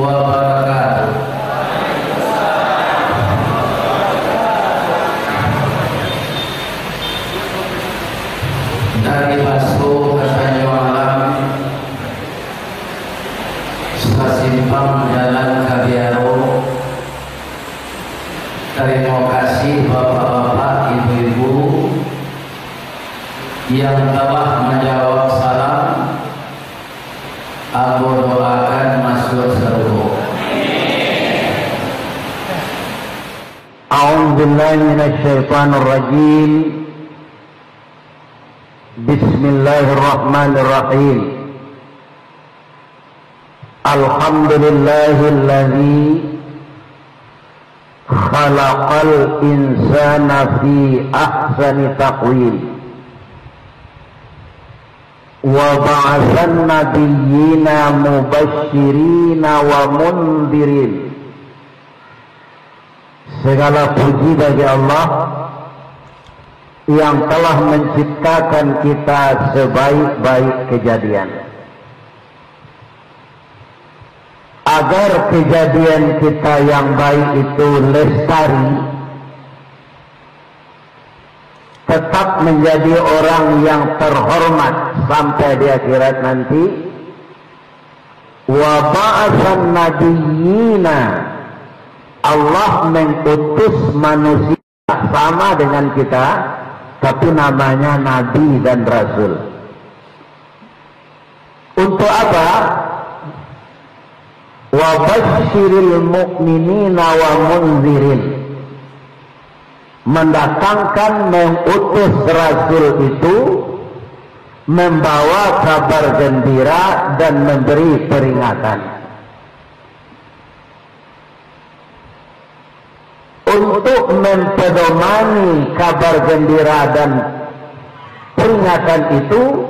wabarakatuh. Dari Basu Hasanyo Alam Simpang Jalan Kabiaro. Terima kasih bapak-bapak, ibu-ibu yang telah menjawab salam. Aku doakan masuk surga. A'udzu billahi minasy syaithanir rajim. Bismillahirrahmanirrahim. Alhamdulillahilladzi khalaqal insana fi ahsani taqwim wa ba'atsan nabiyyina mubashshirina wa mundirin. Segala puji bagi Allah yang telah menciptakan kita sebaik-baik kejadian, agar kejadian kita yang baik itu lestari, tetap menjadi orang yang terhormat sampai di akhirat nanti. Wa ba'atsan nabiyyina, Allah mengutus manusia sama dengan kita, tapi namanya nabi dan rasul. Untuk apa? Wa basyiril mu'minina wa munzirin, mendatangkan, mengutus rasul itu membawa kabar gembira dan memberi peringatan. Untuk mempedomani kabar gembira dan peringatan itu,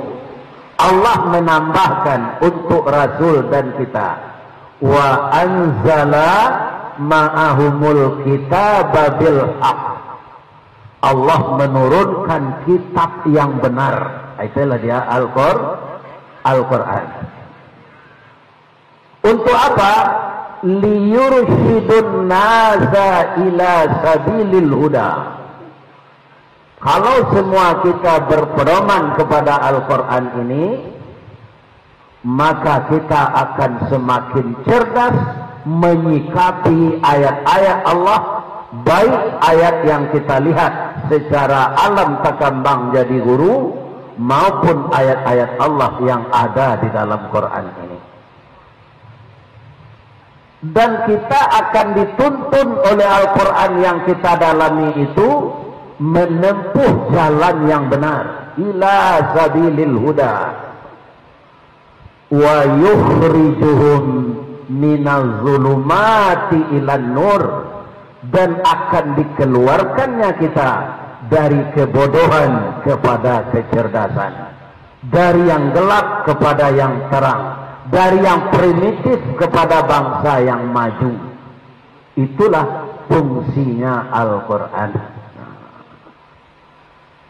Allah menambahkan untuk rasul dan kita, wa anzala ma'ahumul kitaba bil haq. Allah menurunkan kitab yang benar. Itulah dia Al-Quran. Untuk apa? Liyursyidun nasa ila sabilil huda. Kalau semua kita berpedoman kepada Al-Quran ini, maka kita akan semakin cerdas menyikapi ayat-ayat Allah, baik ayat yang kita lihat secara alam takambang jadi guru, maupun ayat-ayat Allah yang ada di dalam Quran ini. Dan kita akan dituntun oleh Al-Quran yang kita dalami itu menempuh jalan yang benar, ila sabilil huda, wa yukhrijuhum minaz zulumati ilan nur, dan akan dikeluarkannya kita dari kebodohan kepada kecerdasan, dari yang gelap kepada yang terang, dari yang primitif kepada bangsa yang maju. Itulah fungsinya Al-Quran.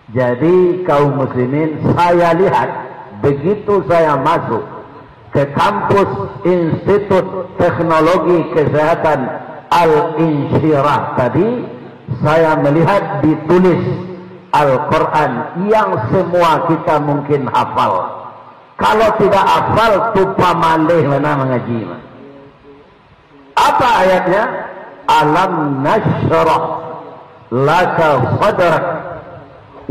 Jadi kaum muslimin, saya lihat begitu saya masuk ke kampus Institut Teknologi Kesehatan Al-Insyirah tadi, saya melihat ditulis Al-Quran yang semua kita mungkin hafal. Kalau tidak hafal, tupa malih mana mengaji. Apa ayatnya? Alam nashrah laka sadrak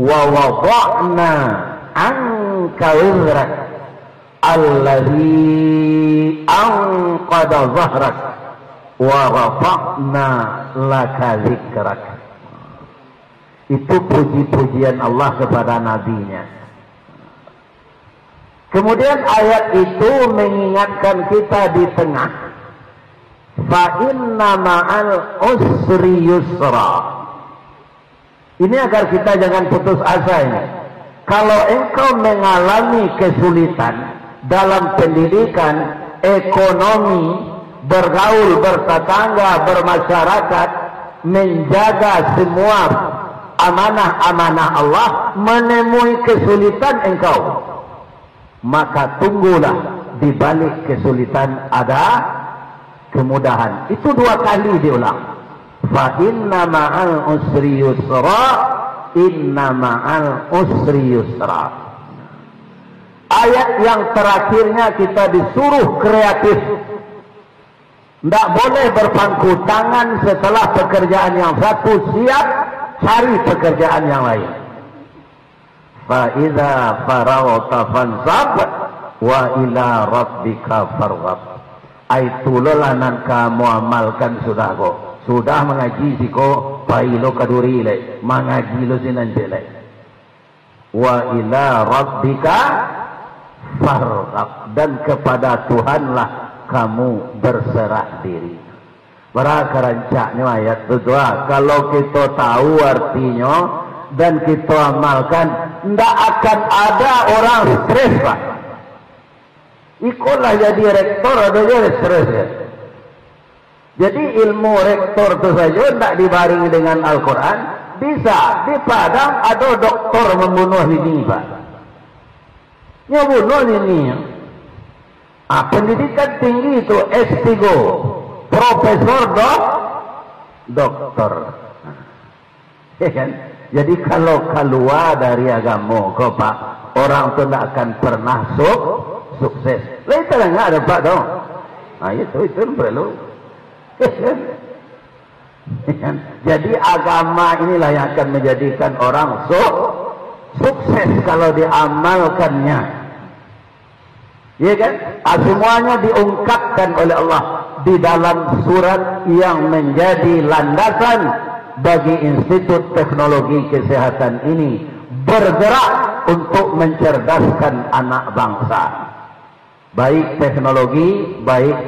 wa wada'na anka wizrak alladhi anqada zahrak wa rafa'na laka zikrak. Itu puji-pujian Allah kepada nabinya. Kemudian ayat itu mengingatkan kita di tengah, fa inna ma'al usri yusra. Ini agar kita jangan putus asa ini. Kalau engkau mengalami kesulitan dalam pendidikan, ekonomi, bergaul, bertetangga, bermasyarakat, menjaga semua amanah-amanah Allah, menemui kesulitan engkau, maka tunggulah di balik kesulitan ada kemudahan. Itu 2 kali diulang. Fa inna ma'al usri yusra, inna ma'al usri yusra. Ayat yang terakhirnya kita disuruh kreatif. Tidak boleh berpangku tangan setelah pekerjaan yang satu siap, cari pekerjaan yang lain. Fa idza faragta fansab wa ila rabbika farghab. Aitulolanan kamu amalkan sudah kok. Sudah mengaji siko pailo kaduri le, mengaji lo sinan jelek. Wa ila rabbika farghab, dan kepada Tuhanlah kamu berserah diri. Berakarancaknya ayat kedua. Kalau kita tahu artinya dan kita amalkan, tidak akan ada orang stres, Pak. Ikulah jadi rektor ada jadi stres ya. Jadi ilmu rektor itu saja tidak dibarengi dengan Al-Quran. Bisa di Padang ada doktor membunuh ini, Pak. Nyabunuh ini. Pendidikan tinggi itu S3, profesor doktor. Ya kan? Jadi kalau keluar dari agama, kok Pak, orang itu tidak akan pernah sukses. Lain tak ada Pak dong. Nah itu perlu. Jadi agama inilah yang akan menjadikan orang sukses kalau diamalkannya. Ya kan? Semuanya diungkapkan oleh Allah di dalam surat yang menjadi landasan bagi Institut Teknologi Kesehatan ini bergerak untuk mencerdaskan anak bangsa. Baik teknologi, baik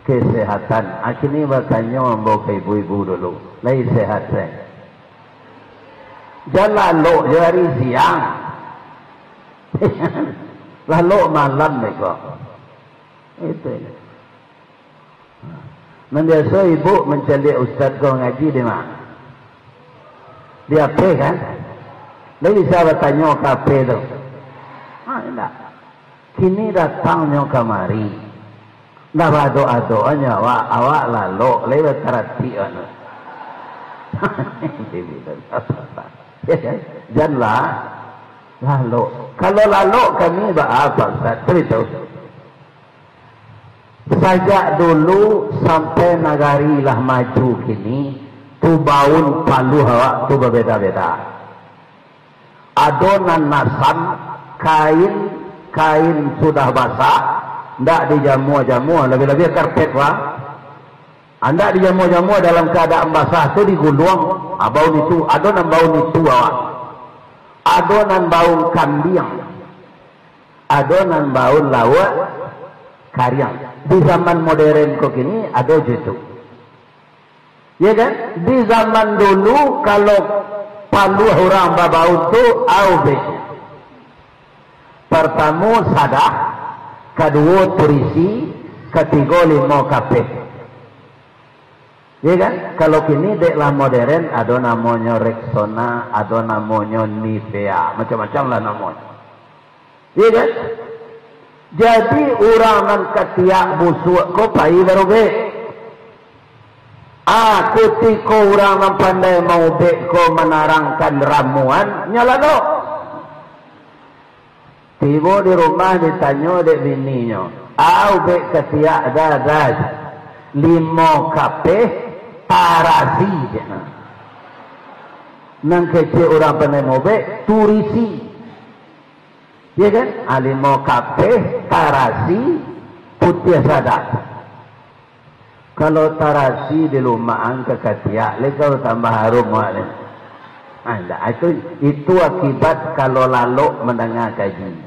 kesehatan. Akhirnya makanya membawa ibu-ibu dulu. Lai sehat saya. Jalan lo hari siang. Lalu malam mereka. Itu. Biasa ibu mencari ustaz kau ngaji di mana? Di AP kan? Lalu saya bertanya ke AP tu. Tidak. Kini datangnya kemari. Dah doa-doanya awak lalu lewat terati anu. Janganlah lalu. Kalau lalu kami apa Ustaz? Beritahu. Sejak dulu sampai negari lah maju kini, tu baun palu awak tu berbeda-beda. Adonan nasam, kain sudah basah, ndak dijamu-jamu, lebih-lebih karpet wah. Anda dijamu-jamu dalam keadaan basah tu digulung, baun itu, adonan baun itu awak. Adonan baun kambing, adonan baun lawak, karyang. Di zaman modern kok ini ada gitu. Ya kan? Di zaman dulu kalau palu orang babau tu aube. Pertama sadah, kedua turisi, ketiga lima kape. Ya kan? Kalau kini deklah modern ada namanya Rexona, ada namanya Nivea, macam-macam lah namanya. Ya kan? Jadi orang nan ketiak busuk ko pai barobe. Ketika orang nan pandai mau be ko menarangkan ramuan nyalano. Tiba di rumah ditanya dek bininya, be ketiak dadas 5 kape tarasi. Nang kecil orang pandai mau be turisi. Ya kan? Alimo kape, tarasi, putih sadat. Kalau tarasi di lumaan ke ketiak, lekau tambah harum wale. Anda itu akibat kalau lalu mendengar kaji.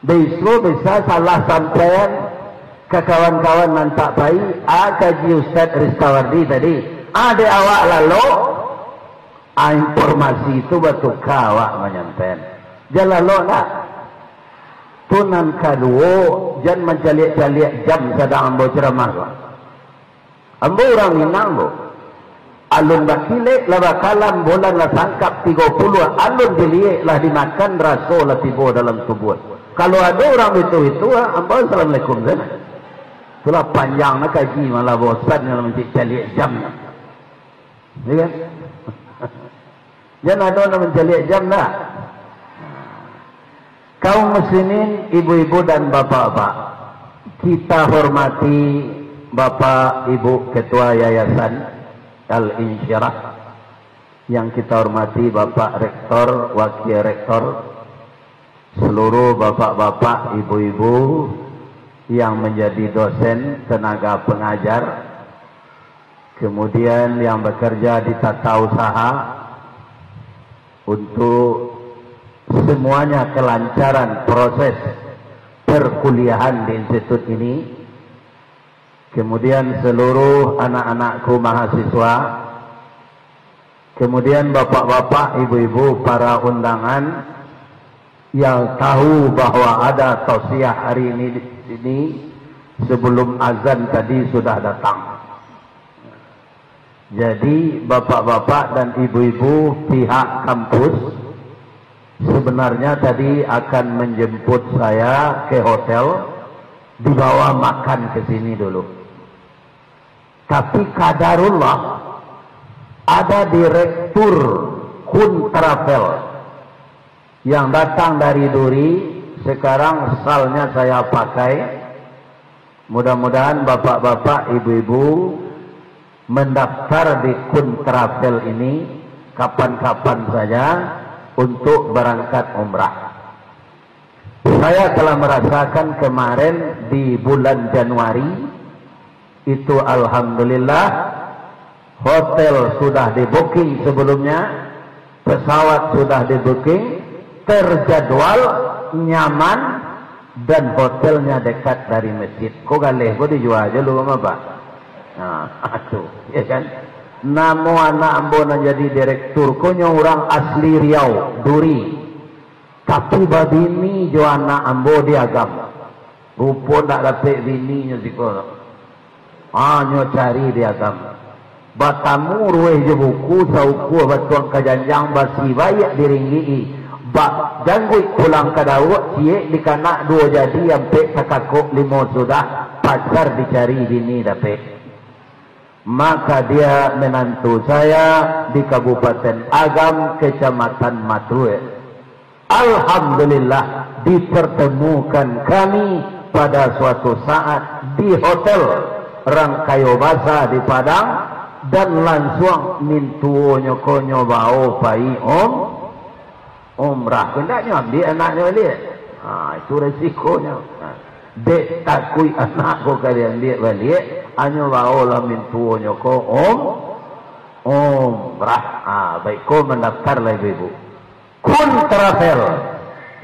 Besok bisa salah sampean ke kawan-kawan nantak baik. Kaji Ustaz Rizkawardi tadi. Ada awak lalu, informasi itu betul awak menyampaikan. Jalan lo nak tunan kedua jangan mencaliak-caliak jam sedang ambo ceramah. Ambo orang Minang bo. Alun bakile laba kalam bulan lah sangkap 30 alun diliek lah dimakan raso lah tiba dalam tubuh. Kalau ada orang itu ambo assalamualaikum sana. Itulah panjangnya kaji malah bosan kalau mesti cari jam. Ya kan? Jangan ada orang mencari jam dah. Kaum muslimin, ibu-ibu dan bapak-bapak, kita hormati Bapak Ibu Ketua Yayasan Al-Insyirah, yang kita hormati Bapak Rektor, Wakil Rektor, seluruh bapak-bapak, ibu-ibu yang menjadi dosen, tenaga pengajar, kemudian yang bekerja di tata usaha, untuk semuanya kelancaran proses perkuliahan di institut ini. Kemudian seluruh anak-anakku mahasiswa, kemudian bapak-bapak, ibu-ibu, para undangan yang tahu bahwa ada tausiah hari ini sebelum azan tadi sudah datang. Jadi bapak-bapak dan ibu-ibu pihak kampus sebenarnya tadi akan menjemput saya ke hotel, dibawa makan ke sini dulu. Tapi kadarullah, ada direktur Kun Travel yang datang dari Duri, sekarang salnya saya pakai. Mudah-mudahan bapak-bapak, ibu-ibu mendaftar di Kun Travel ini kapan-kapan saja untuk berangkat umrah. Saya telah merasakan kemarin di bulan Januari itu, alhamdulillah, hotel sudah di booking sebelumnya, pesawat sudah di booking, terjadwal, nyaman, dan hotelnya dekat dari masjid. Kok galeh, kok dijual aja lu sama Pak? Nah, aduh, ya kan? Namo anak ambo jadi direktur, konyo orang asli Riau, Duri. Tapi babini jo anak ambo diagam. Rupo tak dapat bininya sikono. Nyo cari diagam. Batamu rueh je buku sauku batuang kajanjang basi bayak diringgi. Bak jangguit pulang ke Daud, cie dikanak dua jadi sampai sakakok limo sudah, pacar dicari bini dapat. Maka dia menantu saya di Kabupaten Agam, Kecamatan Matue. Alhamdulillah dipertemukan kami pada suatu saat di hotel Rangkayo Basa di Padang, dan langsung mintu nyokonyo bau pai umrah. Hendaknya ambil anaknya balik. Itu resikonya. Dek takui anakku kalian dia balik, hanya bawa mintu nyoko umrah. Baik, kau mendaftar lagi ibu. Kun Travel,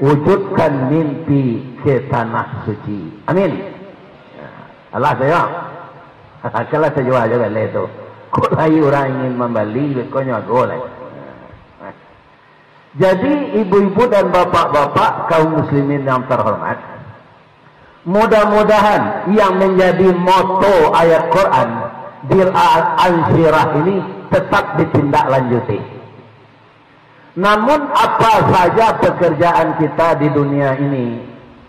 wujudkan mimpi ke tanah suci. Amin. Allah saya. Kalau saya jual juga le tu. Kau lagi orang ingin membeli, kau nyago lagi. Jadi ibu-ibu dan bapak-bapak kaum muslimin yang terhormat, mudah-mudahan yang menjadi moto ayat Quran di Al-Insyirah ini tetap ditindaklanjuti. Namun apa saja pekerjaan kita di dunia ini,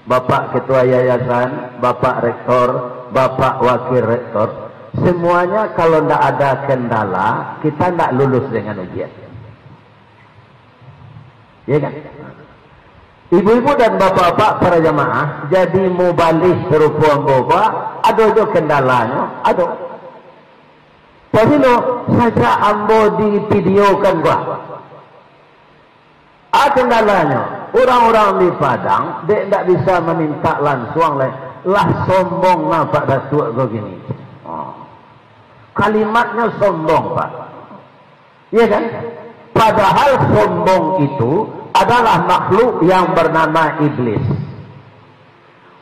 Bapak Ketua Yayasan, Bapak Rektor, Bapak Wakil Rektor, semuanya kalau tidak ada kendala, kita tidak lulus dengan ujian. Ya kan? Ibu-ibu dan bapak-bapak para jamaah, jadi mubalih serupuan bapak, ada jo kendalanya, ada. Tapi lo saja ambo di videokan gua. Ada kendalanya, orang-orang di Padang, dia tidak bisa meminta langsung lah sombong lah Pak Datuk begini. Kalimatnya sombong Pak. Iya kan? Padahal sombong itu adalah makhluk yang bernama iblis.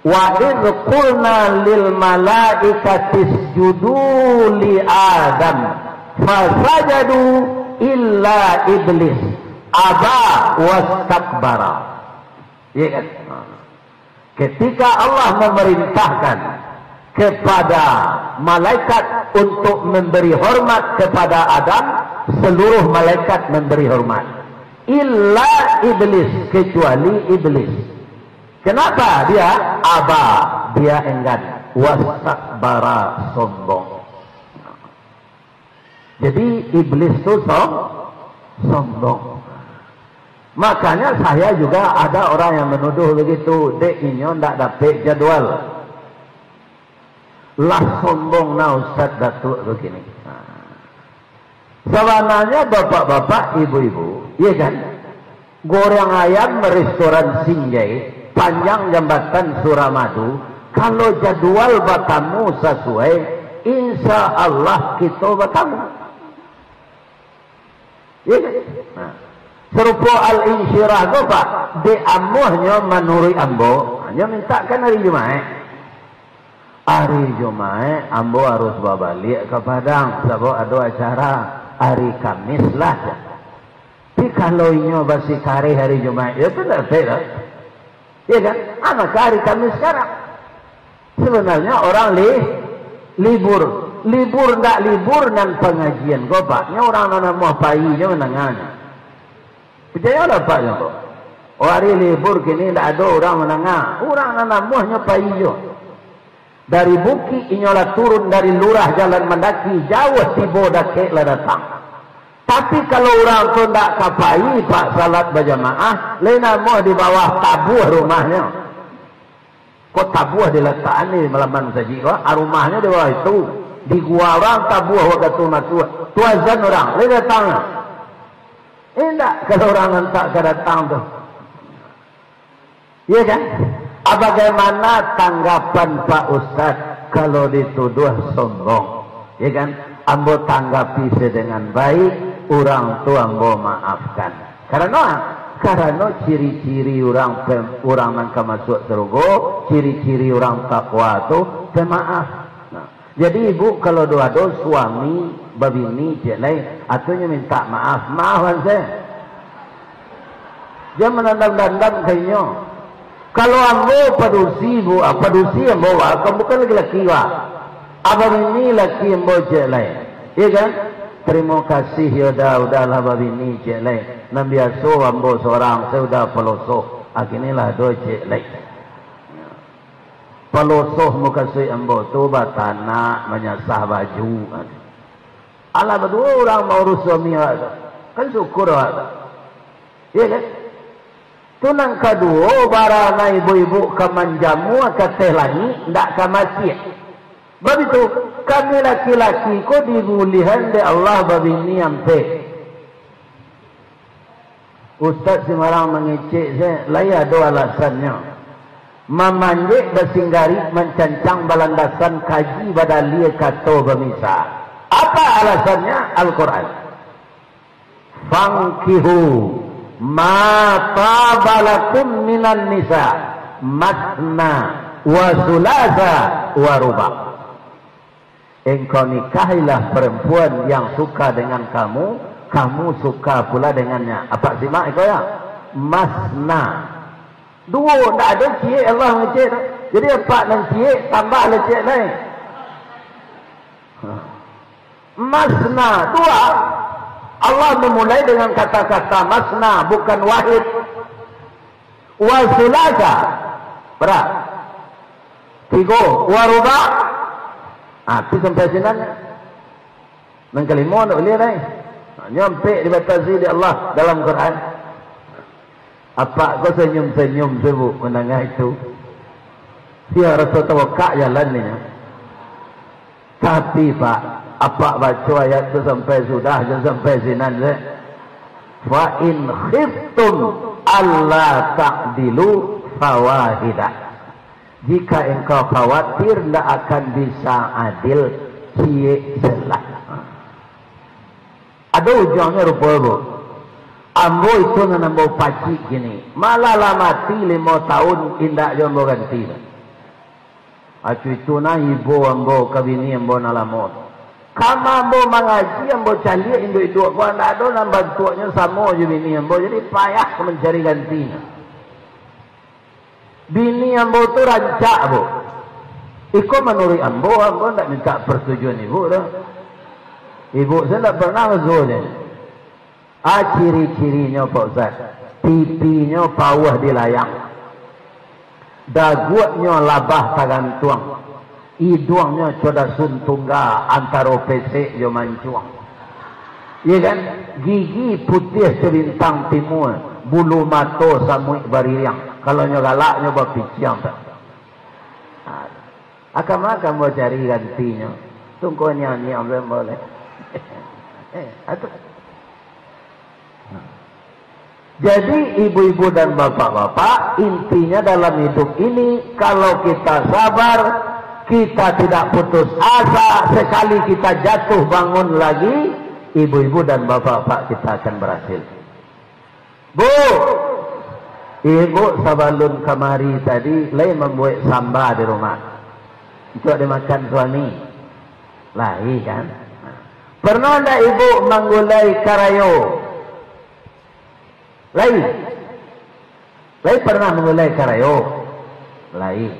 Wa idh qulna lil malaikati isjudu li Adam fasajadu illa iblis aba wastakbara. Ya kan? Ketika Allah memerintahkan kepada malaikat untuk memberi hormat kepada Adam, seluruh malaikat memberi hormat. Illa iblis, kecuali iblis. Kenapa dia? Aba, dia enggan. wastakbara, sombong. Jadi iblis itu sombong. Makanya saya juga ada orang yang menuduh begitu, dek inyo ndak dapat jadwal. Lah sombong na Ustaz Datuk begini. Sebenarnya bapak-bapak, ibu-ibu, iya kan? Goreng ayam restoran Sinjai, panjang jambatan Suramadu, kalau jadwal batamu sesuai, insya Allah kita batamu. Iya kan? Nah. Serupa al-insyirah tu Pak, di amuhnya menurut ambo, hanya mintakan hari Jumaat. Hari Jumaat ambo harus bawa balik ke Padang, sebab ada acara hari Kamis lah. Tapi kalau inyo basi kari hari Jumaat, ya benar tak? Ya kan? Anak hari Kamis sekarang. Sebenarnya orang libur ndak libur dan pengajian kau Pak. Nya orang nak mau pagi je menanganya. Percaya lah Pak Jombo. Hari libur kini tak ada orang menengah. Orang nak muahnya payo. Dari bukit inyolah turun dari lurah jalan mendaki jauh tiba dakek lah datang. Tapi kalau orang tu tak kapai Pak salat berjamaah, lena muah di bawah tabuh rumahnya. Kok tabuh diletakkan ni malaman saji kok? Rumahnya di bawah itu. Di gua orang tabuh waktu tu masuk. Tuazan orang, lena datang. Tidak kalau orang hentak ke datang tu. Ya kan? Bagaimana tanggapan Pak Ustaz kalau dituduh sombong? Ya kan? Ambo tanggapi dengan baik, orang tu ambo maafkan. Karena ciri-ciri orang yang masuk surga, ciri-ciri orang takwa tu pemaaf. Nah, jadi ibu kalau doa-doa suami babini jelai atunya minta maafan saya. Dia menandang-dandang kayaknya. Kalau ambo padusi bu, padusi ambo kamu bukan laki-laki wa. Abang ini laki ambo jelai. Iya kan? Terima kasih ya udahlah babini jelai. Nan biasa ambo seorang saya udah pelosoh. Akinilah do jelai. Pelosoh muka saya ambo tu batana menyasah baju. Allah berdua orang mau urus suami kan syukur iya kan? Tunang kedua barana ibu-ibu kemanjamu ke teh lagi ndak ke masjid. Begitu kami laki-laki ko dimulihan de Allah babini ampe. Ustaz semarang mengecek saya laya dua alasannya. Memanjek bersinggari mencancang balandasan kaji badalia kato bermisah. Apa alasannya? Al-Quran. Fankihu ma tabalakum minan nisa matna wa sulasa wa ruba. Engkau nikahilah perempuan yang suka dengan kamu, kamu suka pula dengannya. Apa simak engkau ya? Masna. Dua, tak ada cik Allah ngecik. Jadi apa dan cik tambah lecik lain. Masna, dua. Allah memulai dengan kata-kata masna, bukan wahid. Wasulasa, berat. Tiga, waruba. Itu sampai sini. Dan kelima nak boleh lain. Nyampe dibatasi di Allah dalam Quran. Apa kau senyum-senyum sebut mendengar itu? Dia rasa tawakak jalan ni. Tapi Pak, apa baca ayat tu sampai sudah dan sampai sinan je. Fa in khiftum alla ta'dilu fawahidah. Jika engkau khawatir tidak akan bisa adil, cie selah. Ada ujungnya rupa-rupa. Ambo itu nambo pacik gini. Malah lah mati 5 tahun indak jombo ganti. Acu itu na ibu ambo kabini ambo nalamot. Kama ambo mengaji ambo cari indo itu aku anda ada nak bantuannya sama je bini ambo jadi payah mencari gantinya. Bini ambo tu rancak bu. Iko menurut ambo ndak minta persetujuan ibu dah. Ibu saya tak pernah ngezolnya. Ciri-cirinya Pak Ustaz, pipinya pawah di layang, dagunya labah tagan tuang, hidungnya coda suntungga antara PC jo mancuang. Iya kan? Gigi putih sebintang timur, bulu mato samui baririang. Kalau nyo galak nyo bapiciang tak. Akan mau cari gantinya. Tunggu nyanyi ambil boleh. Jadi ibu-ibu dan bapak-bapak, intinya dalam hidup ini kalau kita sabar, kita tidak putus asa, sekali kita jatuh bangun lagi, ibu-ibu dan bapak-bapak kita akan berhasil. Bu, ibu sabalun kamari tadi lain membuat samba di rumah. Itu ada makan suami. Lahi kan? Pernah ada ibu menggulai karayo? Lain pernah menggulai karayo? Lain.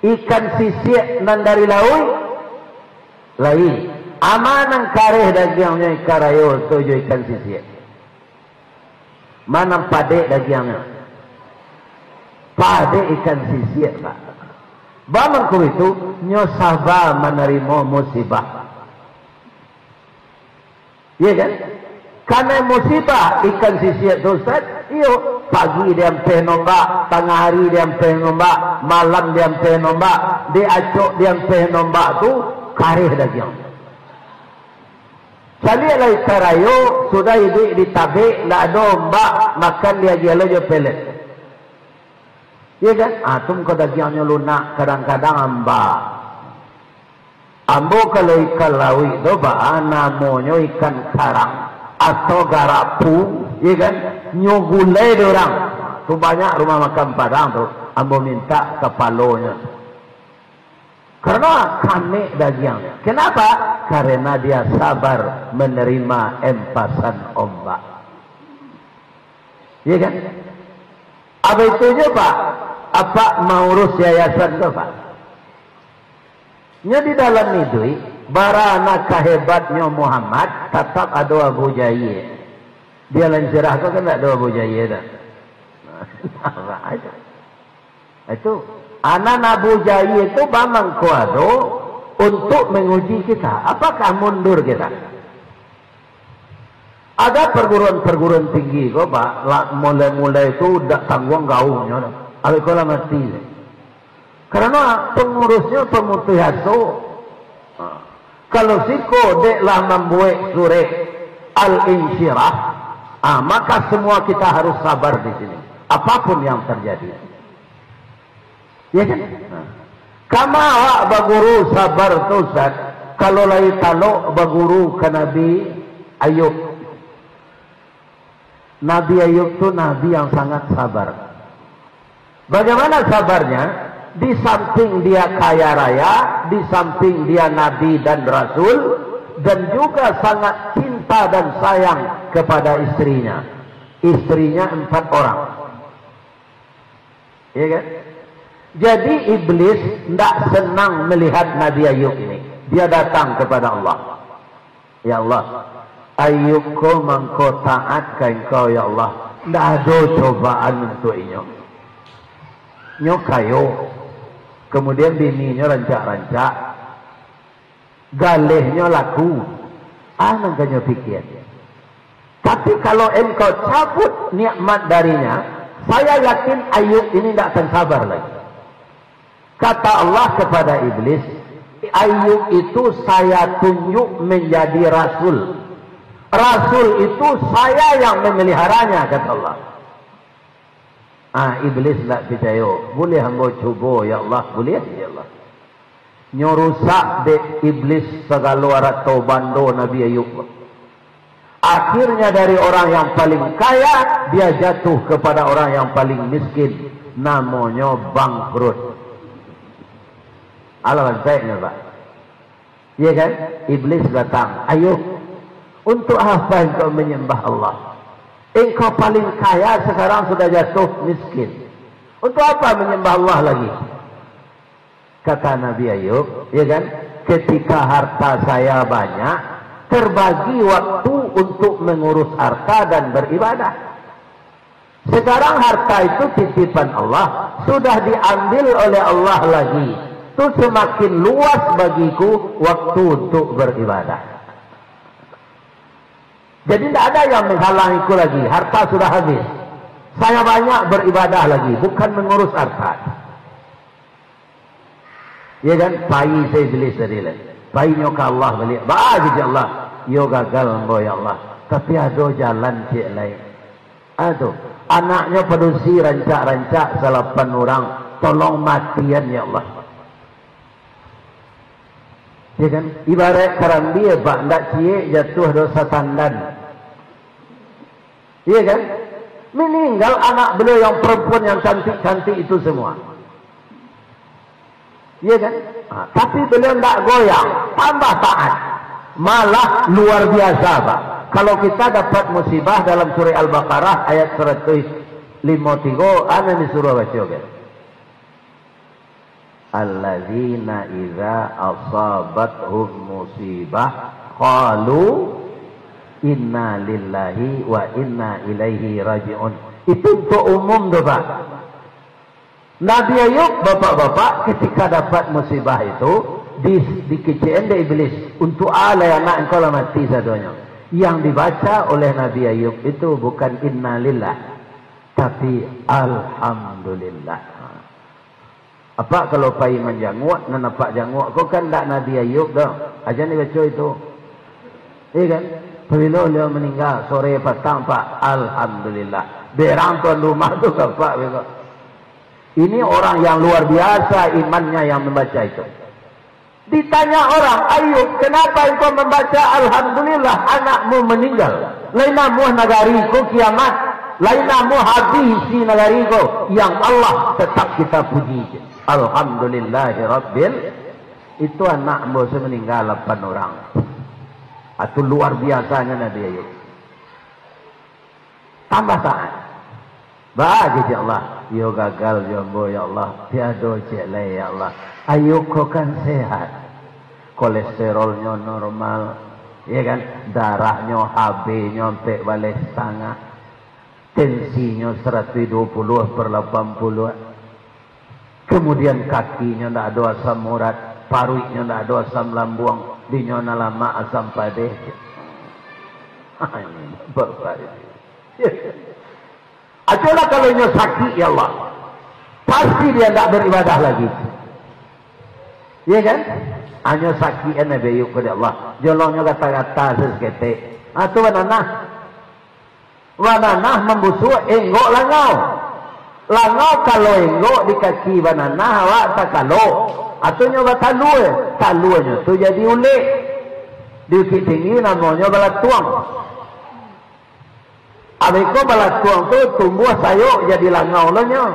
Ikan sisik nan dari laut? Lain. Amanang kareh dagingnya karayo tujuh ikan sisik. Mana padek dagingnya? Padek ikan sisik, Pak. Bamangku itu nyosaba menerima musibah. Iya kan? Karena musibah ikan sisik itu Ustaz, iyo pagi dia ampe nombak, tengah hari dia ampe nombak, malam dia ampe nombak, di acok dia ampe nombak tu karih daging. Jadi lagi karayo sudah ibu ditabik, tidak ada ombak, makan dia gila je pelet. Iya kan? Atum kau dagingnya lunak, kadang-kadang ambak. Ambo kalau ikan lawi itu namanya ikan karang atau garapu, iya kan? Nyogulai orang. Tu banyak rumah makan Padang tu. Ambo minta kepalonya. Karena kami daging. Kenapa? Karena dia sabar menerima empasan ombak. Iya kan? Apa itu je Pak? Apa mau urus yayasan tu Pak? Nya di dalam itu, barana kehebatnya Muhammad tetap ada Abu Jahil. Dia lancirah kau kan tak ada Abu Jahil dah. Itu anak Abu Jahil itu bamang kuado untuk menguji kita. Apakah mundur kita? Ada perguruan-perguruan tinggi kau Pak, mulai-mulai itu tak tanggung gaungnya. Aku kalau mati. Karena pengurusnya pemutihaso. Kalau siko deklah membuat surat al-insyirah, maka semua kita harus sabar di sini. Apapun yang terjadi. Ya kan? Kama awak baguru sabar tu Ustaz. Kalau lagi talok baguru ke Nabi Ayub. Nabi Ayub tu Nabi yang sangat sabar. Bagaimana sabarnya? Di samping dia kaya raya, di samping dia Nabi dan Rasul, dan juga sangat cinta dan sayang kepada istrinya. Istrinya 4 orang. Iya kan? Jadi iblis tidak senang melihat Nabi Ayub ini. Dia datang kepada Allah. Ya Allah, Ayubku mengkau taat ke engkau ya Allah. Tidak ada cobaan untuk ini. Nyokayo. Kemudian bininya rancak-rancak. Galihnya laku. Nangkanya pikir. Tapi kalau engkau cabut nikmat darinya, saya yakin Ayub ini tidak akan sabar lagi. Kata Allah kepada iblis, Ayub itu saya tunjuk menjadi rasul. Rasul itu saya yang memeliharanya, kata Allah. Iblis tak percaya. Boleh hamba cuba ya Allah, boleh ya Allah. Nyorusak de iblis segala warat bando Nabi Ayub. Akhirnya dari orang yang paling kaya dia jatuh kepada orang yang paling miskin. Namanya bangkrut. Alasan baiknya Pak. Iya kan? Iblis datang. Ayub, untuk apa engkau menyembah Allah? Engkau paling kaya sekarang sudah jatuh miskin. Untuk apa menyembah Allah lagi? Kata Nabi Ayub, ya kan? Ketika harta saya banyak, terbagi waktu untuk mengurus harta dan beribadah. Sekarang harta itu titipan Allah, sudah diambil oleh Allah lagi. itu semakin luas bagiku waktu untuk beribadah. Jadi tidak ada yang menghalangiku lagi. Harta sudah habis. Saya banyak beribadah lagi, bukan mengurus harta. Ya kan? Bayi saya beli sendiri. Bayi nyoka Allah beli. Bagi Allah. Yo gagal boy Allah. Tapi ada jalan cik lain. Aduh. Anaknya pedusi rancak-rancak 8 orang. Tolong matian ya Allah. Ya kan? Ibarat karambi pak. Ndak cie jatuh dosa tandan. Iya kan? Meninggal anak beliau yang perempuan yang cantik-cantik itu semua. Iya kan? Tapi beliau tidak goyang, tambah taat. Malah luar biasa Pak. Kalau kita dapat musibah dalam surah Al-Baqarah ayat 153, ana disuruh baca kan? Alladzina idza asabathum musibah qalu inna lillahi wa inna ilaihi raji'un. Itu untuk umum tu Pak. Nabi Ayub, bapak-bapak, ketika dapat musibah itu, dikecewakan dari iblis. Untuk Allah anak engkau lah mati sadonya. Yang dibaca oleh Nabi Ayub itu bukan inna lillah, tapi alhamdulillah. Apa kalau pai menjanguk, nampak janguk, kau kan tak Nabi Ayub dah. Aja ni baca itu. Iya kan? Bila beliau meninggal sore petang Pak, alhamdulillah. Berang tuan rumah tu Pak. Ini orang yang luar biasa imannya yang membaca itu. Ditanya orang, Ayub, kenapa engkau membaca alhamdulillah anakmu meninggal? Lainamu nagariku kiamat, lainamu habisi nagariku. Yang Allah tetap kita puji. Alhamdulillahi rabbil. Itu anakmu meninggal 8 orang. Itu luar biasanya Nabi Ayub. Tambah taat. Bagi ya Allah. Yo gagal jombo ya Allah. Tiada celai ya Allah. Ayub kau kan sehat. Kolesterolnya normal. Ya kan? Darahnya HB nyampe balik setengah. Tensinya 120/80. Kemudian kakinya tidak ada asam urat. Paruiknya tidak ada asam lambung. Dinyona lama asam padeh. Ini bapak ini. Aculah kalau dia sakit ya Allah. Pasti dia tidak beribadah lagi. Ya kan? Hanya sakit Nabi Ayub kepada Allah. Jolongnya kata-kata seseketik. Itu wananah. Wananah membusuk enggok langau. Langau kalau enggok di kaki wananah awak tak kalau. Atunya batalu, talunya tu jadi ulik. Di Bukit Tinggi namanya balatuang. Abiko balatuang tu tumbuh sayuk jadi langau lahnya.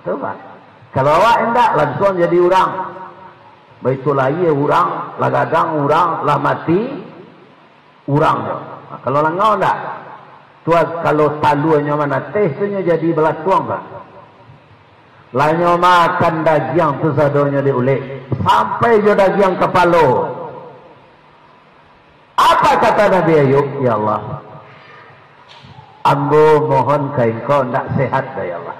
Tu Pak. Kalau awak enggak langsung jadi urang. Baitul lagi urang, lagadang urang, lah mati urang. Kalau langau enggak. Tu kalau talunya mana teh tu jadi balatuang Pak. Lainnya makan daging tu sadonya diulik sampai je daging kepala. Apa kata Nabi Ayub? Ya Allah, ambo mohon ke engkau nak sehat ya Allah.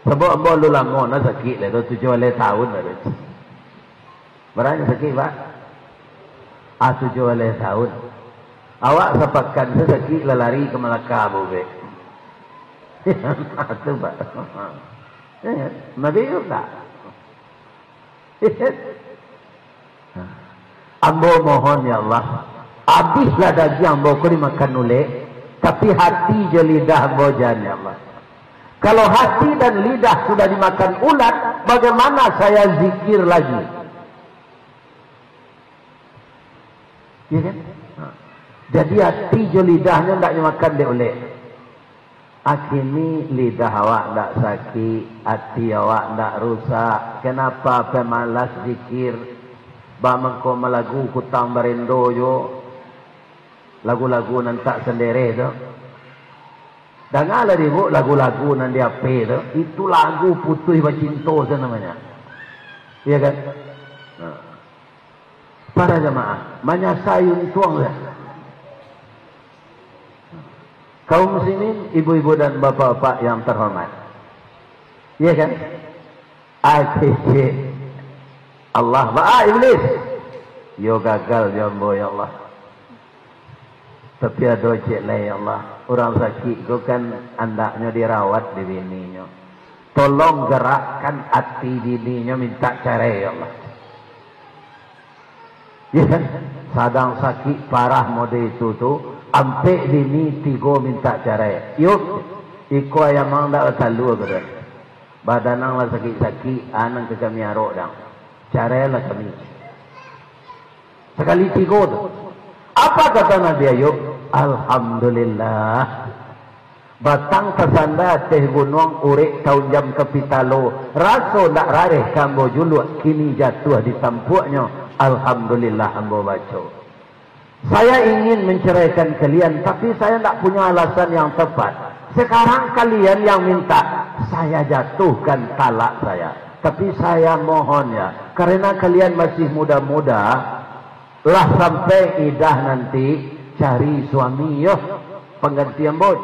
Sebab ambo lu lama nak sakit lah tu 7 tahun dah. Berapa sakit Pak? 7 tahun. Awak sepatkan sakit lah lari ke Melaka bobe. Tu Pak. Nabi Ayub tak? Ambo mohon ya Allah, habislah daging ambo kau dimakan ulik, tapi hati je lidah ambo jangan ya Allah. Kalau hati dan lidah sudah dimakan ulat, bagaimana saya zikir lagi? Ya kan? Jadi hati je lidahnya tidak dimakan dia ulik. Akhirnya lidah awak tak sakit, hati awak tak rusak. Kenapa pemalas zikir? Bamangko malagu kutang barendo jo. Lagu-lagu nantak sendiri tu. Dengarlah ibu lagu-lagu nan dia pe tu. Itu lagu putih bacinto tu namanya. Iya kan? Para jemaah, menyasayun tuang dah. Kaum muslimin, ibu-ibu dan bapak-bapak yang terhormat. Iya kan? Allah iblis. Yo gagal jombo ya Allah. Tapi ada cek lah ya Allah. Orang sakit kau kan andaknya dirawat di bininya. Tolong gerakkan hati bininya minta cerai ya Allah. Ya kan? Sadang sakit parah mode itu tuh. Ampe bini tigo minta cerai. Yuk. Iko ayam mang dak talu ke dah. Badanang lah sakit-sakit. Anang ke kami arok dang. Cerai lah kami. Sekali tigo tu. Apa kata Nabi Ayub? Alhamdulillah. Batang kesanda teh gunung urek tahun jam kepitalo. Raso nak rareh kambo juluk. Kini jatuh di tampuknya. Alhamdulillah ambo baca. Saya ingin menceraikan kalian. Tapi saya tak punya alasan yang tepat. Sekarang kalian yang minta. Saya jatuhkan talak saya. Tapi saya mohon ya. Karena kalian masih muda-muda. Lah sampai idah nanti cari suami yo penggantian boy.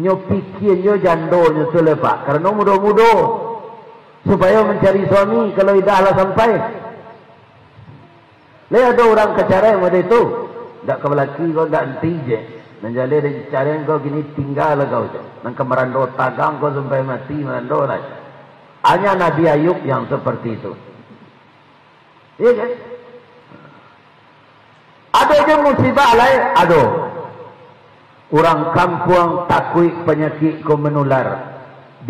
Nyo pikir nyo jando nyo tu lepak karena muda-muda supaya mencari suami kalau idah lah sampai. Lihat ada orang kecarai pada itu, dak kebelaki kau dak enti je. Menjadi dari carian kau gini tinggal kau je. Nang kemerando tagang kau sampai mati merando lah. Hanya Nabi Ayub yang seperti itu. Iya kan? Ada je musibah lain, ada. Orang kampung takut penyakit ko menular.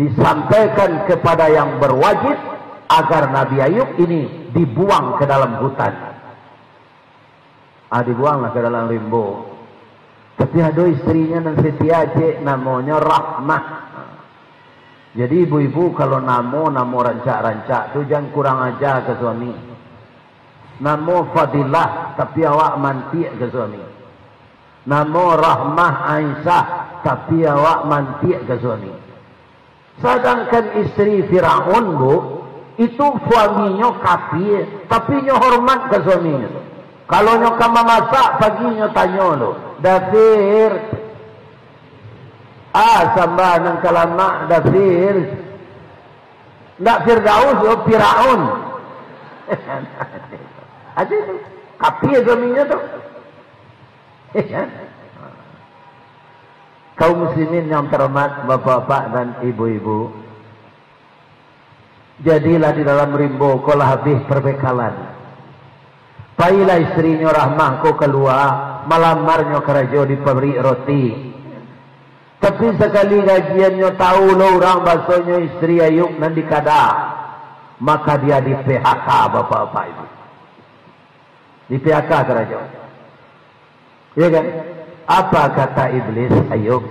Disampaikan kepada yang berwajib agar Nabi Ayub ini dibuang ke dalam hutan. Dibuanglah ke dalam rimbo. Tapi ada istrinya yang setia cik namanya Rahmah. Jadi ibu-ibu kalau namo rancak-rancak tu jangan kurang ajar ke suami. Namo Fadilah tapi awak mantik ke suami. Namo Rahmah Aisyah tapi awak mantik ke suami. Sedangkan istri Firaun bu, itu suaminya kafir tapi nyo hormat ke suaminya. Kalau nyo kama masak paginya tanya lo, Dafir. Sambah nang kalamak Dafir. Ndak Firdaus yo Firaun. Ada tu. Kafir suaminya tu. Kaum muslimin yang terhormat, bapak-bapak dan ibu-ibu. Jadilah di dalam rimbo kau lah habis perbekalan. Pailah istrinya Rahmah kau keluar, malamarnya kerajo di pabrik roti. Tapi sekali gajiannya tahu lo orang bahasanya istri Ayub nanti kada. Maka dia di PHK bapak-bapak ibu. Di PHK kerajo. Ya kan? Apa kata iblis Ayub?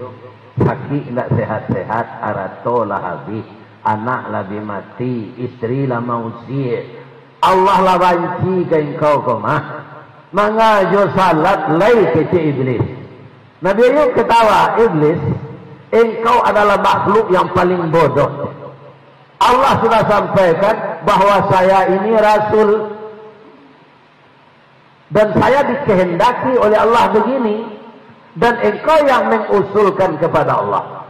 Sakit tak sehat-sehat, arato lah habis, anak lebih mati, istri lah mausia. Allah lah banci ke engkau mah. Mengajo salat lay kece iblis. Nabi Ayub ketawa, iblis, engkau adalah makhluk yang paling bodoh. Allah sudah sampaikan bahwa saya ini rasul. Dan saya dikehendaki oleh Allah begini. Dan engkau yang mengusulkan kepada Allah.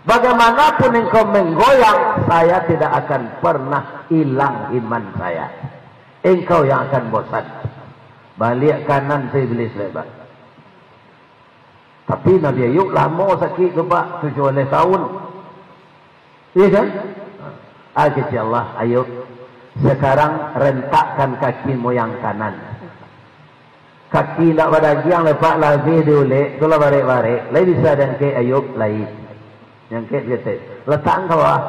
Bagaimanapun engkau menggoyang, saya tidak akan pernah hilang iman saya. Engkau yang akan bosan. Balik kanan si iblis lebat. Tapi Nabi Ayub lama sakit tu pak, 17 tahun. Iya kan? Kata Allah, Ayub, sekarang rentakkan kakimu yang kanan. Kaki nak pada giang lepak lagi diulek, tu lah barik-barik. Lai bisa dan ke Ayub lai. Yang ke kata, letak kawah.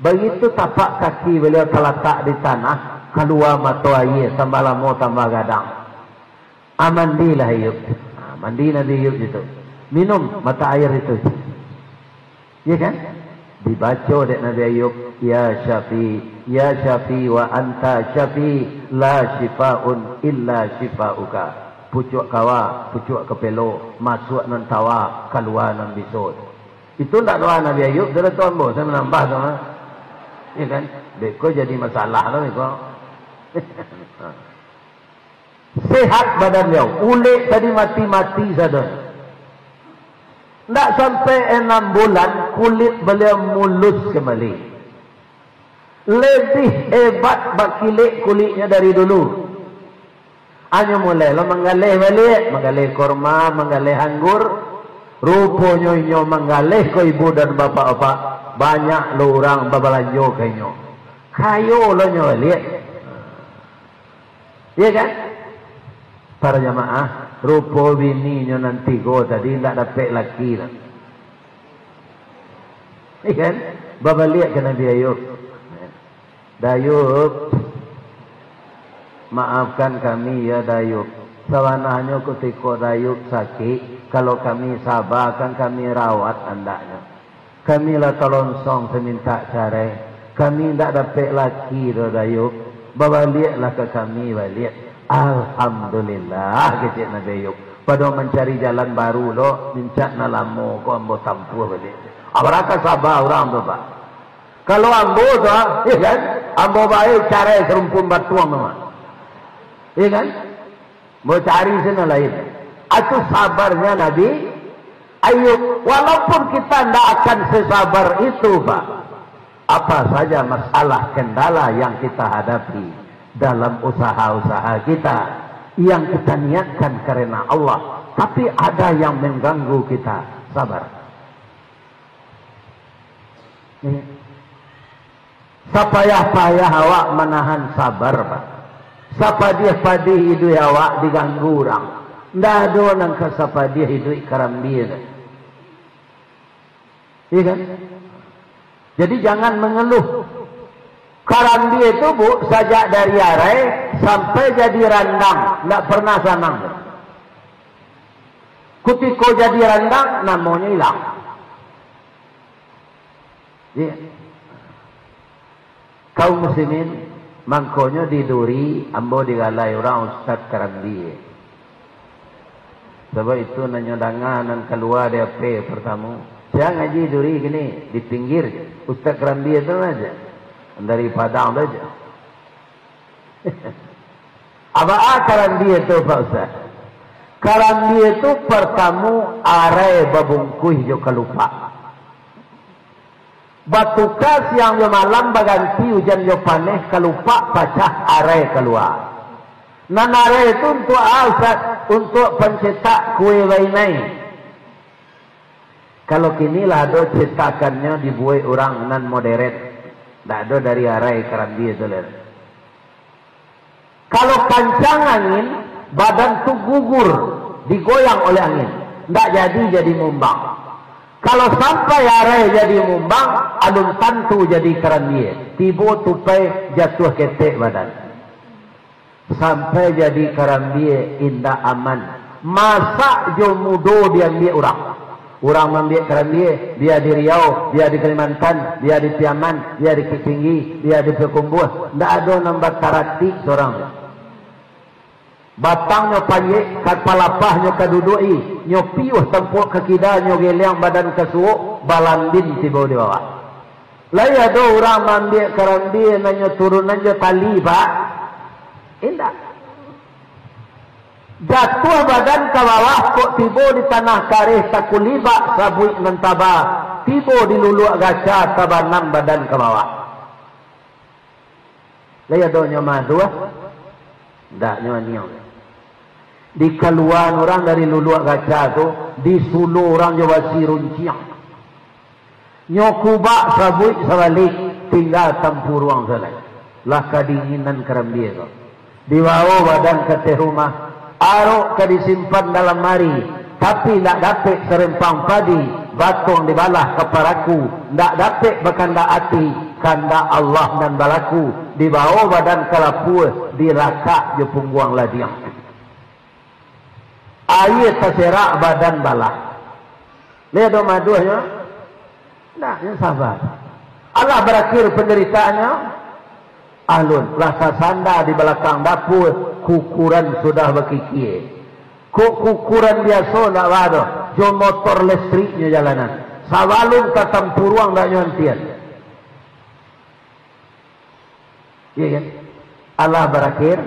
Begitu tapak kaki beliau terletak di tanah, keluar mata air, tambah lama tambah gadang. Mandilah Ayub. Mandi Nabi Ayub itu. Minum mata air itu. Ya kan? Dibaca dek Nabi Ayub, ya Syafi wa anta Syafi, la shifaun illa shifauka. Pucuk kawa, pucuk kepelo, masuk nan tawa, keluar nan bisut. Itu tak doa Nabi Ayub, dia tuan bo, saya menambah tu. Ya kan? Beko jadi masalah tu beko. Sehat badan dia, ulik tadi mati-mati saja. Tak sampai 6 bulan kulit beliau mulus kembali. lebih hebat bakilik kulitnya dari dulu. Hanya mulai lo menggalih balik, menggalih korma, menggalih anggur. Rupanya nyo menggalih ke ibu dan bapak-bapak. Banyak lo orang babalanjo ke nyo. Kayo lo nyo balik. Iya kan? Para jamaah, rupa bini nyo nanti go tadi tak dapat laki lah. Iya kan? Babalik ke Nabi Ayub. Dayub, maafkan kami ya Dayub. Sawananya ketika Dayub sakit, kalau kami sabar kan kami rawat andaknya. Kami lah tolonsong seminta carai. Kami tak dapat laki dah Dayub. Baliklah ke kami balik. Alhamdulillah kecik Nabi Ayub. Pada mencari jalan baru lo, mincak nalamu ko ambo tampu balik. Abaraka sabar orang tu pak. Kalau ambo tu, ya kan? Ambo baik cara serumpun batuang memang. Ya kan? Mau cari sana lain. Itu sabarnya Nabi Ayub. Walaupun kita tidak akan sesabar itu, Pak. Apa saja masalah kendala yang kita hadapi dalam usaha-usaha kita. Yang kita niatkan karena Allah. Tapi ada yang mengganggu kita. Sabar. Ya. Sapayah-payah awak menahan sabar, Pak. Sapadih-padih hidup awak diganggu orang. Tidak ada orang kesapadih hidup karambir. Iya kan? Jadi jangan mengeluh. Karambir itu bu, sajak dari arai sampai jadi randang. Tidak pernah sanang. Ketika jadi randang, namanya hilang. Iya. Kaum muslimin mangkonyo diduri ambo digalai orang ustaz Karambi. Sebab itu nanya dangan keluar dari apa pertama. Saya ngaji duri gini di pinggir ustaz Karambi itu aja dari Padang aja. Apa Karambi itu Pak Ustaz? Karambi itu pertama arai babungkuh jo kalupa. Batukas yang yo malam baganti hujan yo paneh kelupa pacah arai keluar. Nan arai itu untuk Ustaz, untuk pencetak kue wainai. Kalau kini lah ada cetakannya dibuat orang nan modern. Tak ada dari arai Karambi itu lihat. Kalau kancang angin, badan tu gugur, digoyang oleh angin. Tak jadi mumbang. Kalau sampai arai jadi mumbang, alun tantu jadi Karambi. Tiba tupai jatuh ketek badan. Sampai jadi Karambi indah aman. Masa jo mudo diambil orang. Orang mengambil Karambi, dia di Riau, dia di Kalimantan, dia di Piaman, dia di Tinggi, dia di Pekumbuh. Tidak ada nambah tarati seorang. Batangnya panjik, kepalapahnya kedudui, nyopiuh tempuk kekida, nyogeliang badan kesuuk, balambin tiba di bawah. Lalu ada orang mengambil Karambi, nanya turunannya tali, Pak. Indah. Jatuh badan ke bawah, kok tiba di tanah karih, takulibak, sabuik mentaba. Tiba di luluak gaca, tabanang badan ke bawah. Lalu ada nyoma dua. Tak nyoma niang. Di keluar orang dari luluak gaca tu, di sulu orang Jawa Sirunciang. Nyokubak sabuik sebalik, tinggal tempur ruang selai. Lah kedinginan Karambi tu. Dibawa badan ke rumah, arok ke disimpan dalam mari, tapi tak dapat serempang padi, batung dibalah keparaku, tak dapat berkanda hati, kanda Allah dan balaku, dibawa badan ke lapur, dirakak je pungguang ladiang. Air terserak badan balah. Lihat dong maduhnya. Nah, ini sabar. Allah berakhir penderitaannya. Alun, rasa sanda di belakang dapur, kukuran sudah berkikir. Kukuran biasa tak ada. Jo motor listriknya jalanan. Sawalun ke tempuruang tak nyontian. Iya kan? Allah berakhir.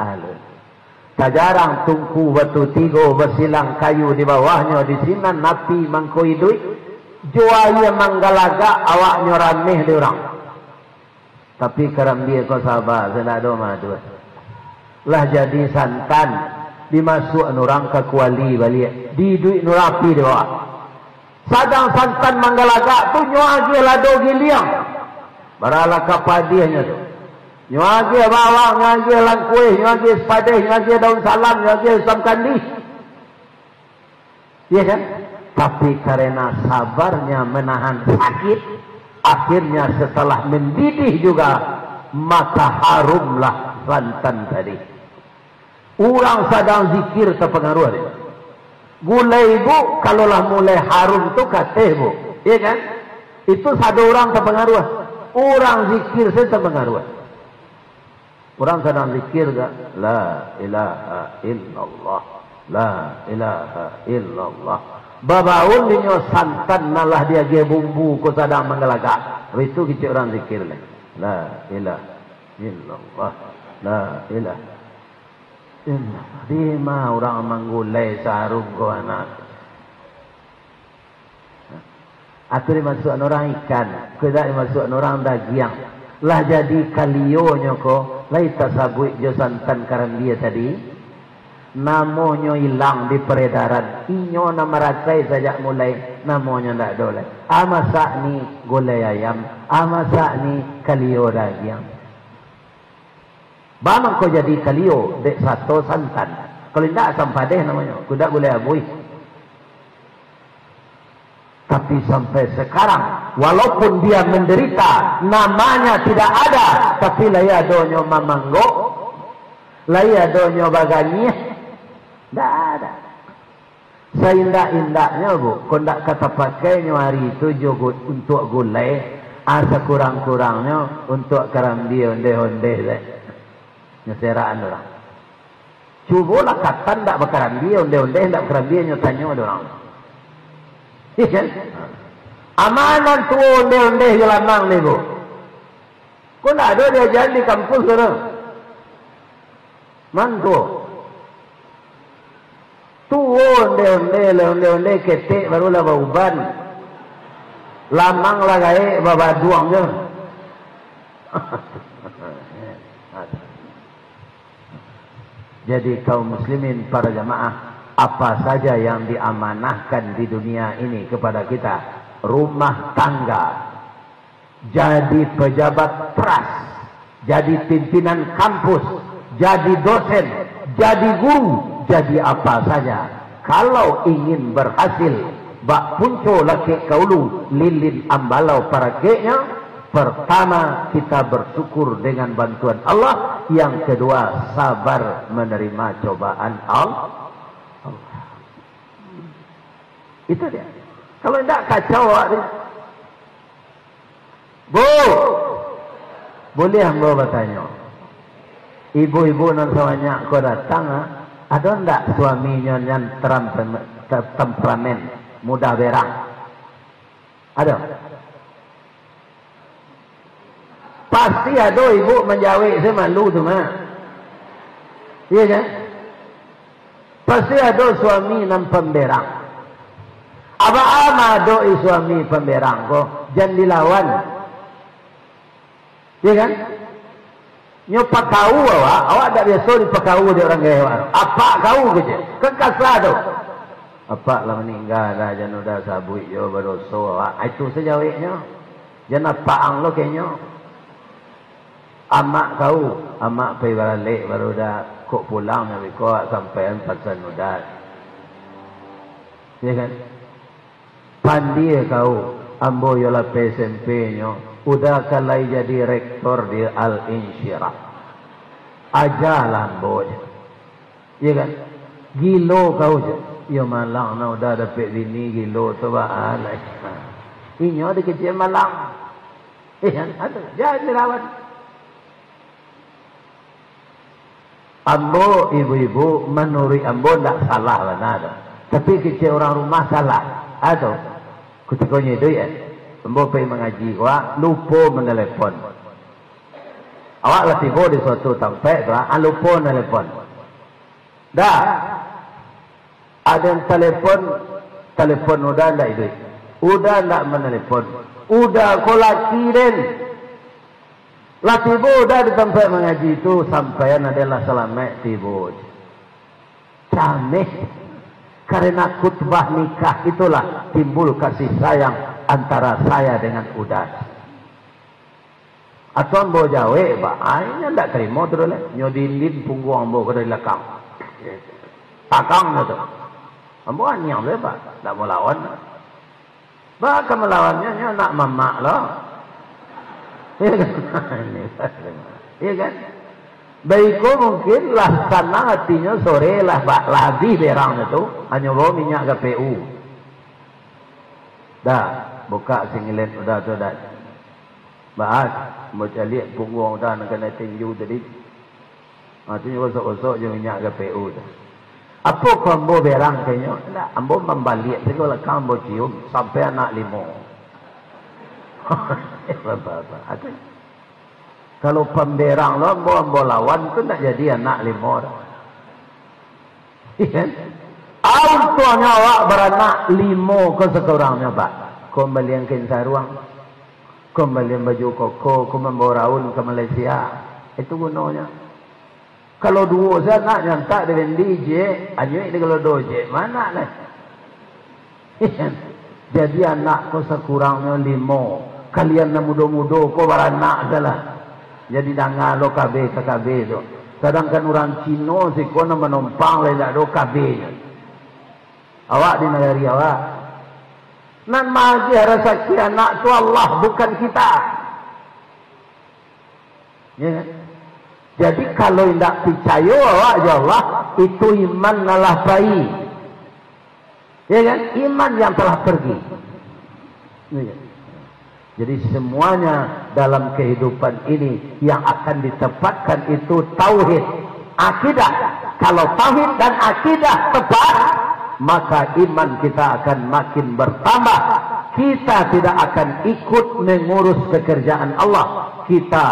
Alun. Tak jarang tungku batu tigo bersilang kayu di bawahnya di sinan napi mangkoi duit. Juaya manggalaga awaknya rameh di orang. Tapi kerana dia kau sabar, saya nak doma tu. Lah jadi santan, dimasuk orang ke kuali balik. Di duit nurapi dia. Sadang santan manggalaga tu nyuagi lado giliang. Baralah kapadiahnya tu. Nyuagi bawang, nyuagi langkuih, nyuagi sepadeh, nyuagi daun salam, nyuagi asam kandi. Ya kan? Tapi karena sabarnya menahan sakit, akhirnya setelah mendidih juga, maka harumlah santan tadi. Orang sedang zikir terpengaruh dia. Gulai bu, kalaulah mulai harum tu kateh bu. Ya kan? Itu satu orang terpengaruh. Orang zikir saya terpengaruh. Orang sedang zikir ke? La ilaha illallah. La ilaha illallah. Babaun dinyo santan malah dia ge bumbu ko sadang mengelagak. Itu kita orang zikir lah. La ilaha illallah. La ilaha illallah. Lima orang manggulai sarung ko anak. Atau dimasukkan orang ikan, kita dimasukkan orang daging. Lah jadi kalionyo ko, lai tasabui jo santan karena dia tadi. Namonyo hilang di peredaran. Inyo nama rakai saja mulai namonyo ndak doleh. Amasak ni gulai ayam, amasak ni kalio daging. Bamang kau jadi kalio dek satu santan. Kalau tidak asam padeh namanya, kuda gulai abui. Tapi sampai sekarang, walaupun dia menderita, namanya tidak ada. Tapi laya donyo mamanggo, laya donyo baganya. Tak ada. Seindah-indahnya bu, kau tak kata pakainya hari itu juga untuk gulai, asa kurang-kurangnya untuk karam dia ondeh-ondeh deh. Nyeseraan orang. Cubalah kata tak bakaran dia ondeh-ondeh, tak bakaran dia nyotanya ada orang. Iya. Amanan tu ondeh-ondeh gelamang ni bu. Kau tak ada dia jalan di kampus sana. Mantu. Onde ketek barulah bauban. Lamang lah gaya babaduang je. Jadi kaum muslimin para jamaah, apa saja yang diamanahkan di dunia ini kepada kita, rumah tangga, jadi pejabat pras, jadi pimpinan kampus, jadi dosen, jadi guru, jadi apa saja. Kalau ingin berhasil, bak punco laki kaulu lilin ambalau para keknya. Pertama, kita bersyukur dengan bantuan Allah. Yang kedua, sabar menerima cobaan Allah. Itu dia. Kalau tidak kacau dia. Bu, boleh hamba bertanya. Ibu-ibu nan sebanyak kau datang, ada tak suaminya yang temperamen, mudah berang? Ada? Pasti ada ibu menjawab, saya malu tu mah. Iya kan? Pasti ada suami yang pemberang. Apa-apa ada suami pemberang kok, jangan dilawan. Iya kan? Nyo pakau awak tak biasa di pakau dia orang gaya. Apa kau kerja? Kekasar tu. Apa lah meninggal dah jangan dah sabui jo berdosa awak. Itu sejawabnya. Jangan apa ang lo kayaknya. Amak kau, amak pergi balik baru dah kok pulang tapi kau sampai pasal nudat. Ya kan? Pandi kau ambo yola PSMP nyo. Udah kalai jadi rektor di Al-Insyirah. Ajalah boy. Ya kan? Gilo kau je. Ya malang na udah dapat bini gilo tu bahan. Ini ada kecil malang. Kan? Ada. Jangan dirawat. Ambo ibu-ibu menurut ambo tak salah benar. Tapi kecil orang rumah salah. Atau ketikanya itu ya. Ambo pergi mengaji awak lupa menelepon. Awak lah tiba di suatu tempat tu, lupa menelepon. Dah. Ada yang telefon udah tak itu. Udah tak menelepon. Udah kau laki den. Lah tiba dah di tempat mengaji itu sampaian adalah selamat tiba. Caneh. Karena khutbah nikah itulah timbul kasih sayang antara saya dengan udas. Atau ambo jawe, ini tidak terima terus lah. Nyodindin punggung ambo ke dari belakang. Takang itu. Ambo anyam lah pak, tak mau lawan. Bahkan melawannya nak mamak lah. Iya kan? Baiko mungkin lah sana hatinya sore lah lagi berang itu hanya bawa minyak KPU. Dah buka singilet udah tu dah. Bahas mau cari punggung dah nak kena tinju tadi. Artinya gosok-gosok je minyak KPU dah. Apa kambo berang kayaknya? Nah, ambo membalik segala kambo cium sampai anak limo. Apa? Kalau pemberang lo ambo lawan tu nak jadi anak limo. Iya. Autonya awak beranak limo ke sekurangnya pak. Kau beliangkan saruang, kau beliang baju koko, kau membawa raun ke Malaysia. Itu gunanya. Kalau dua saya nak nyantak dengan DJ, anjing ini kalau doje mana lah? Jadi anak kau sekurangnya limo. Kalian nak muda-muda kau beranak salah. Jadi dangar lo KB ke KB tu. Sedangkan orang Cina si kau nak menumpang lain tak do KB. Awak di negeri awak. Nan magi rasa si anak tu Allah bukan kita. Ya kan? Jadi kalau tidak percaya awak ya Allah itu iman nalah bayi. Ya kan? Iman yang telah pergi. Ya kan? Jadi semuanya dalam kehidupan ini yang akan ditempatkan itu tauhid, akidah. Kalau tauhid dan akidah tepat, maka iman kita akan makin bertambah. Kita tidak akan ikut mengurus pekerjaan Allah. Kita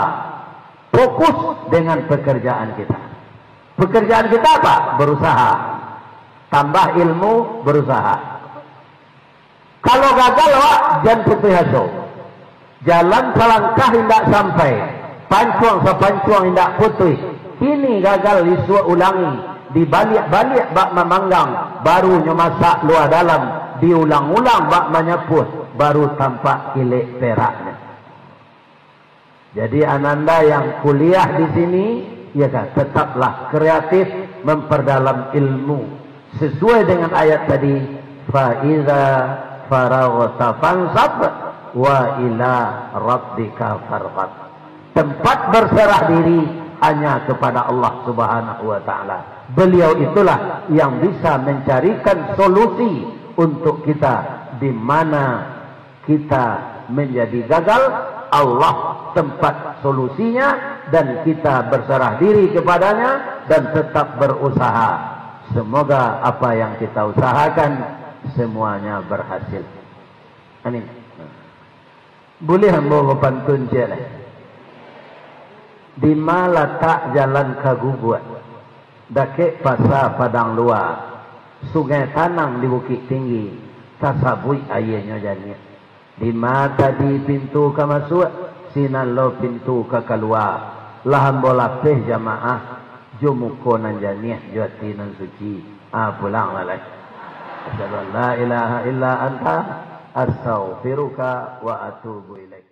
fokus dengan pekerjaan kita. Pekerjaan kita apa? Berusaha. Tambah ilmu, berusaha. Kalau gagal, jangan putus asa. Jalan selangkah tidak sampai. Pancuang sepancuang tidak putus. Ini gagal disua ulangi. Dibalik-balik bak memanggang. Barunya masak luar dalam. Diulang-ulang bak menyeput. Baru tampak kilik peraknya. Jadi ananda yang kuliah di sini, ya kan, tetaplah kreatif memperdalam ilmu. Sesuai dengan ayat tadi. Fa'iza faraghta fansab. Wa ila rabbika farghab. Tempat berserah diri hanya kepada Allah Subhanahu wa taala. Beliau itulah yang bisa mencarikan solusi untuk kita di mana kita menjadi gagal. Allah tempat solusinya dan kita berserah diri kepadanya dan tetap berusaha. Semoga apa yang kita usahakan semuanya berhasil. Amin. Boleh hamba pantun je lah. Di mana letak jalan kagubuat, dakik pasar padang luar, sungai tanang di bukit tinggi, tasabui airnya jadinya. Di mata di pintu ke masuk, sinan lo pintu ke keluar. Lahan bola peh jamaah, jumuko nan janiah juati nan suci. Pulang lah. Asyhadu an la ilaha illa anta astaghfiruka wa atubu ilaik.